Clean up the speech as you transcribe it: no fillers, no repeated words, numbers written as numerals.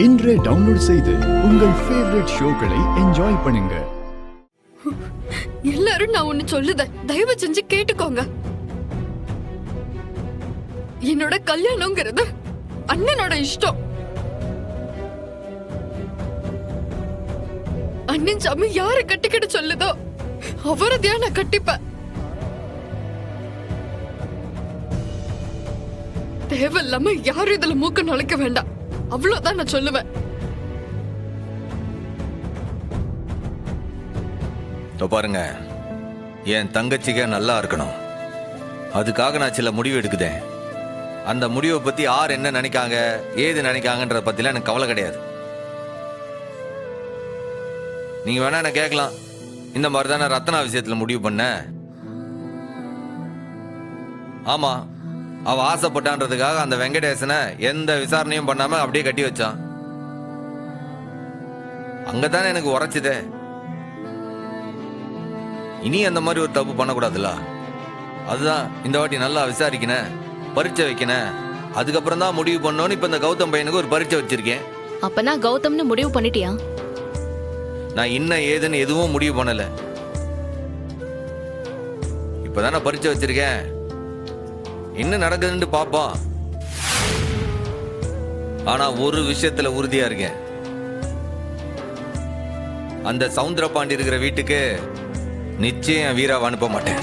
இன்றே டவுன்லோட் செய்து உங்கள் ஃபேவரட் ஷோக்களை என்ஜாய் பண்ணுங்க. எல்லாரும் நான் ஒன்னு சொல்லுதேன், தயவு செஞ்சு கேட்டுக்கோங்க. என்னோட கல்யாணம்ங்கிறது அண்ணனோட இஷ்டம். அண்ணன் சாமி யாரை கட்டிக்கிட்டு சொல்லுதோ அவரதையா நான் கட்டிப்பேன். தேவையில்லாம யாரும் இதுல மூக்க நுழைக்க வேண்டாம், அவ்வளவுதான் நான் சொல்லுவேன். பாருங்க, என் தங்கச்சிக்க நல்லா இருக்கணும், அதுக்காக நான் சில முடிவு எடுக்குதேன். அந்த முடிவை பத்தி யார் என்ன நினைக்காங்க ஏது நினைக்காங்கன்ற பத்திலாம் எனக்கு கவலை கிடையாது. நீங்க வேணா என்ன கேட்கலாம், இந்த மாதிரி தானே ரத்னா விஷயத்துல முடிவு பண்ண. ஆமா, அவ ஆசைப்பட்டான்றதுக்காக அந்த வெங்கடேசனை எந்த விசாரணையும் பண்ணாம அப்படியே கட்டி வச்சான். அங்கதானே எனக்கு உரைச்சுதே. இனி அந்த மாதிரி ஒரு தப்பு பண்ணக்கூடாதுல்ல. அதுதான் இந்த வாட்டி நல்லா விசாரிக்கணும், பரீட்சை வைக்கணும், அதுக்கப்புறம் தான் முடிவு பண்ணோன்னு இப்ப இந்த கௌதம் பையனுக்கு ஒரு பரீட்சை வச்சிருக்கேன். அப்பனா கௌதம்னு முடிவு பண்ணிட்டியா? நான் இன்னும் ஏதுன்னு எதுவும் முடிவு பண்ணல. இப்பதானே பரீட்சை வச்சிருக்கேன், என்ன நடக்குதுன்னு பாப்போம். ஆனா ஒரு விஷயத்துல உறுதியா இருக்கேன், அந்த சவுந்தர பாண்டி இருக்கிற வீட்டுக்கு நிச்சயம் வீராவை அனுப்ப மாட்டேன்.